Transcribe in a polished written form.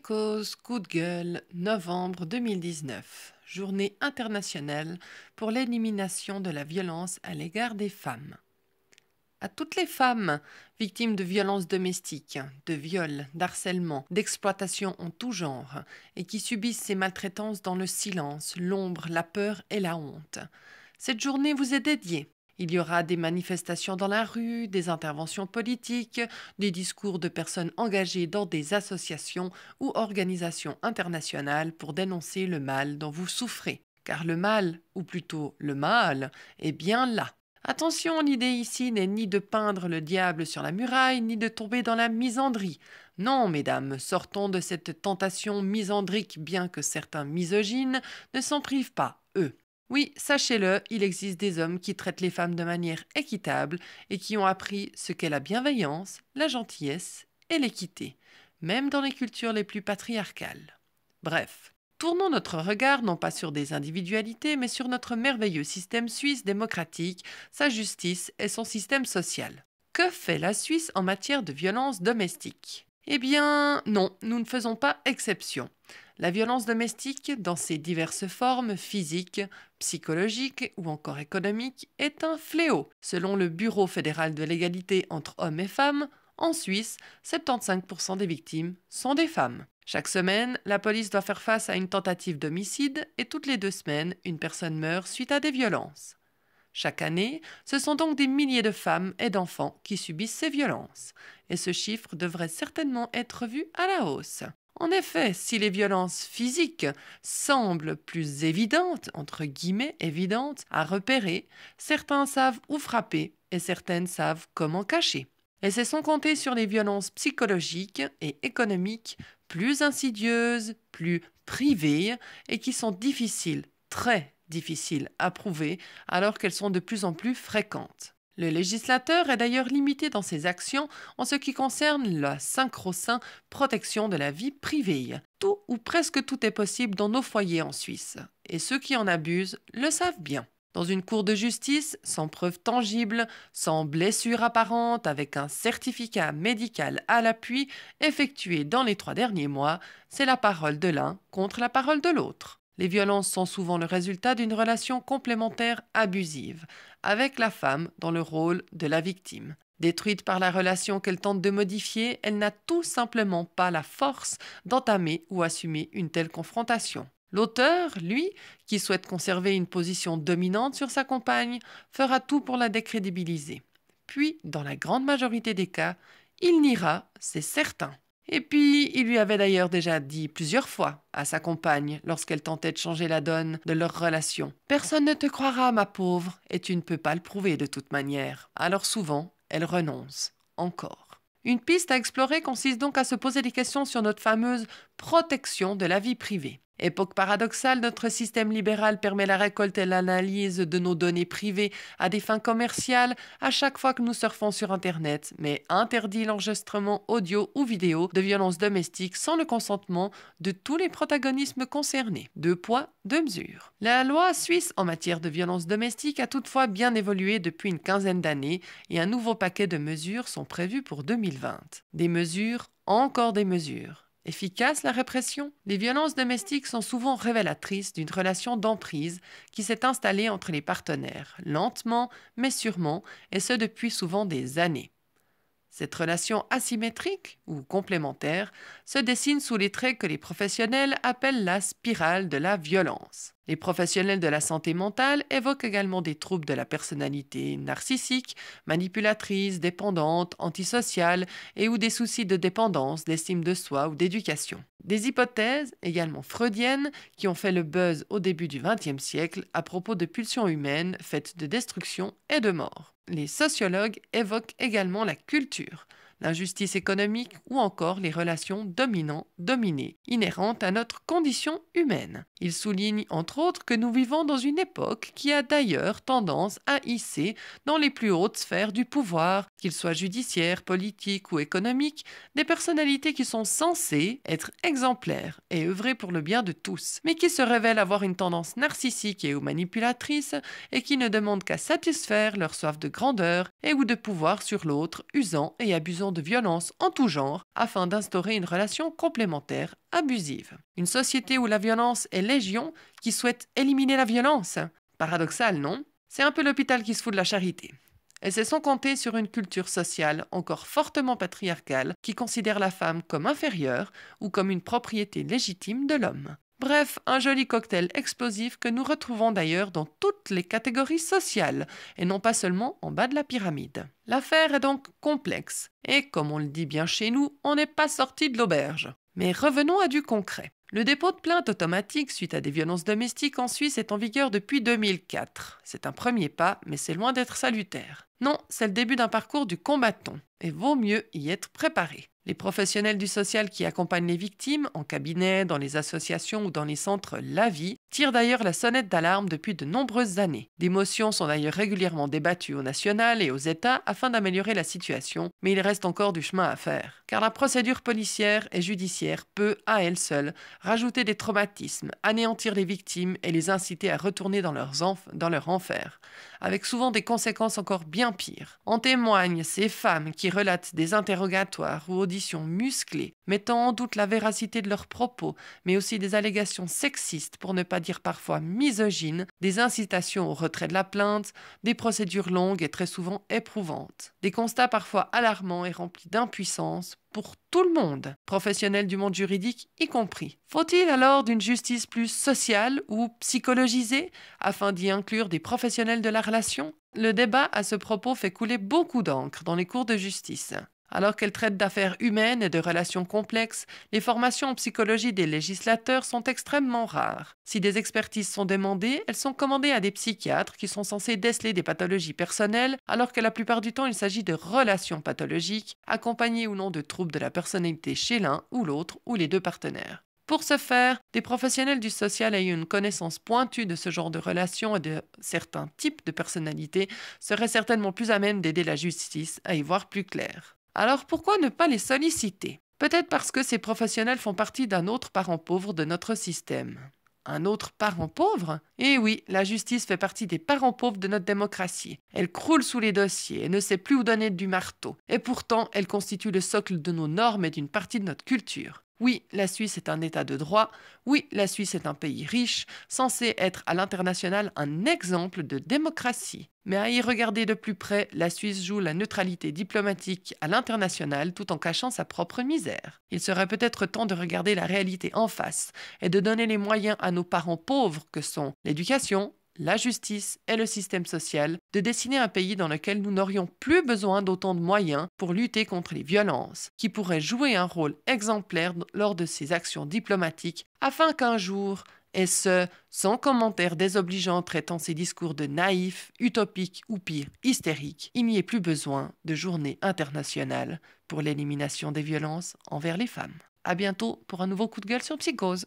Cause coup de gueule, novembre 2019, journée internationale pour l'élimination de la violence à l'égard des femmes. À toutes les femmes victimes de violences domestiques, de viols, d'harcèlement, d'exploitation en tout genre, et qui subissent ces maltraitances dans le silence, l'ombre, la peur et la honte. Cette journée vous est dédiée. Il y aura des manifestations dans la rue, des interventions politiques, des discours de personnes engagées dans des associations ou organisations internationales pour dénoncer le mal dont vous souffrez. Car le mal, ou plutôt le mal, est bien là. Attention, l'idée ici n'est ni de peindre le diable sur la muraille, ni de tomber dans la misandrie. Non, mesdames, sortons de cette tentation misandrique, bien que certains misogynes ne s'en privent pas, eux. Oui, sachez-le, il existe des hommes qui traitent les femmes de manière équitable et qui ont appris ce qu'est la bienveillance, la gentillesse et l'équité, même dans les cultures les plus patriarcales. Bref, tournons notre regard non pas sur des individualités, mais sur notre merveilleux système suisse démocratique, sa justice et son système social. Que fait la Suisse en matière de violence domestique ? Eh bien, non, nous ne faisons pas exception. La violence domestique, dans ses diverses formes physiques, psychologiques ou encore économiques, est un fléau. Selon le Bureau fédéral de l'égalité entre hommes et femmes, en Suisse, 75% des victimes sont des femmes. Chaque semaine, la police doit faire face à une tentative d'homicide et toutes les 2 semaines, une personne meurt suite à des violences. Chaque année, ce sont donc des milliers de femmes et d'enfants qui subissent ces violences. Et ce chiffre devrait certainement être vu à la hausse. En effet, si les violences physiques semblent plus évidentes, entre guillemets évidentes, à repérer, certains savent où frapper et certaines savent comment cacher. Et c'est sans compter sur les violences psychologiques et économiques plus insidieuses, plus privées et qui sont difficiles, très difficiles à prouver alors qu'elles sont de plus en plus fréquentes. Le législateur est d'ailleurs limité dans ses actions en ce qui concerne la sacro-sainte protection de la vie privée. Tout ou presque tout est possible dans nos foyers en Suisse, et ceux qui en abusent le savent bien. Dans une cour de justice, sans preuve tangible, sans blessure apparente, avec un certificat médical à l'appui effectué dans les 3 derniers mois, c'est la parole de l'un contre la parole de l'autre. Les violences sont souvent le résultat d'une relation complémentaire abusive, avec la femme dans le rôle de la victime. Détruite par la relation qu'elle tente de modifier, elle n'a tout simplement pas la force d'entamer ou assumer une telle confrontation. L'auteur, lui, qui souhaite conserver une position dominante sur sa compagne, fera tout pour la décrédibiliser. Puis, dans la grande majorité des cas, il niera, c'est certain. Et puis, il lui avait d'ailleurs déjà dit plusieurs fois à sa compagne, lorsqu'elle tentait de changer la donne de leur relation. « Personne ne te croira, ma pauvre, et tu ne peux pas le prouver de toute manière. » Alors souvent, elle renonce. Encore. Une piste à explorer consiste donc à se poser des questions sur notre fameuse protection de la vie privée. Époque paradoxale, notre système libéral permet la récolte et l'analyse de nos données privées à des fins commerciales à chaque fois que nous surfons sur Internet, mais interdit l'enregistrement audio ou vidéo de violences domestiques sans le consentement de tous les protagonismes concernés. 2 poids, 2 mesures. La loi suisse en matière de violences domestiques a toutefois bien évolué depuis une quinzaine d'années et un nouveau paquet de mesures sont prévus pour 2020. Des mesures, encore des mesures. Efficace la répression ? Les violences domestiques sont souvent révélatrices d'une relation d'emprise qui s'est installée entre les partenaires, lentement mais sûrement, et ce depuis souvent des années. Cette relation asymétrique ou complémentaire se dessine sous les traits que les professionnels appellent la spirale de la violence. Les professionnels de la santé mentale évoquent également des troubles de la personnalité narcissique, manipulatrice, dépendante, antisociale et ou des soucis de dépendance, d'estime de soi ou d'éducation. Des hypothèses, également freudiennes, qui ont fait le buzz au début du XXe siècle à propos de pulsions humaines faites de destruction et de mort. Les sociologues évoquent également la culture, l'injustice économique ou encore les relations dominant-dominé, inhérentes à notre condition humaine. Ils soulignent entre autres que nous vivons dans une époque qui a d'ailleurs tendance à hisser dans les plus hautes sphères du pouvoir, qu'ils soient judiciaires, politiques ou économiques, des personnalités qui sont censées être exemplaires et œuvrer pour le bien de tous, mais qui se révèlent avoir une tendance narcissique et ou manipulatrice et qui ne demandent qu'à satisfaire leur soif de grandeur et ou de pouvoir sur l'autre, usant et abusant l'élimination de violences en tout genre afin d'instaurer une relation complémentaire abusive. Une société où la violence est légion qui souhaite éliminer la violence. Paradoxal, non? C'est un peu l'hôpital qui se fout de la charité. Et c'est sans compter sur une culture sociale encore fortement patriarcale qui considère la femme comme inférieure ou comme une propriété légitime de l'homme. Bref, un joli cocktail explosif que nous retrouvons d'ailleurs dans toutes les catégories sociales, et non pas seulement en bas de la pyramide. L'affaire est donc complexe, et comme on le dit bien chez nous, on n'est pas sorti de l'auberge. Mais revenons à du concret. Le dépôt de plainte automatique suite à des violences domestiques en Suisse est en vigueur depuis 2004. C'est un premier pas, mais c'est loin d'être salutaire. Non, c'est le début d'un parcours du combattant, et vaut mieux y être préparé. Les professionnels du social qui accompagnent les victimes, en cabinet, dans les associations ou dans les centres La Vie, tirent d'ailleurs la sonnette d'alarme depuis de nombreuses années. Des motions sont d'ailleurs régulièrement débattues au national et aux États afin d'améliorer la situation, mais il reste encore du chemin à faire. Car la procédure policière et judiciaire peut, à elle seule, rajouter des traumatismes, anéantir les victimes et les inciter à retourner dans leur enfer, avec souvent des conséquences encore bien pires. En témoignent ces femmes qui relatent des interrogatoires ou auditions musclées, mettant en doute la véracité de leurs propos, mais aussi des allégations sexistes, pour ne pas dire parfois misogynes, des incitations au retrait de la plainte, des procédures longues et très souvent éprouvantes. Des constats parfois alarmants et remplis d'impuissance pour tout le monde, professionnels du monde juridique y compris. Faut-il alors d'une justice plus sociale ou psychologisée afin d'y inclure des professionnels de la relation? Le débat à ce propos fait couler beaucoup d'encre dans les cours de justice. Alors qu'elle traite d'affaires humaines et de relations complexes, les formations en psychologie des législateurs sont extrêmement rares. Si des expertises sont demandées, elles sont commandées à des psychiatres qui sont censés déceler des pathologies personnelles, alors que la plupart du temps il s'agit de relations pathologiques, accompagnées ou non de troubles de la personnalité chez l'un ou l'autre ou les deux partenaires. Pour ce faire, des professionnels du social ayant une connaissance pointue de ce genre de relations et de certains types de personnalités seraient certainement plus à même d'aider la justice à y voir plus clair. Alors pourquoi ne pas les solliciter? Peut-être parce que ces professionnels font partie d'un autre parent pauvre de notre système. Un autre parent pauvre? Eh oui, la justice fait partie des parents pauvres de notre démocratie. Elle croule sous les dossiers et ne sait plus où donner du marteau. Et pourtant, elle constitue le socle de nos normes et d'une partie de notre culture. Oui, la Suisse est un État de droit. Oui, la Suisse est un pays riche, censé être à l'international un exemple de démocratie. Mais à y regarder de plus près, la Suisse joue la neutralité diplomatique à l'international tout en cachant sa propre misère. Il serait peut-être temps de regarder la réalité en face et de donner les moyens à nos parents pauvres que sont l'éducation, la justice et le système social, de dessiner un pays dans lequel nous n'aurions plus besoin d'autant de moyens pour lutter contre les violences, qui pourrait jouer un rôle exemplaire lors de ces actions diplomatiques, afin qu'un jour, et ce, sans commentaires désobligeants traitant ces discours de naïfs, utopiques ou pire, hystériques, il n'y ait plus besoin de journée internationale pour l'élimination des violences envers les femmes. À bientôt pour un nouveau coup de gueule sur Psychose.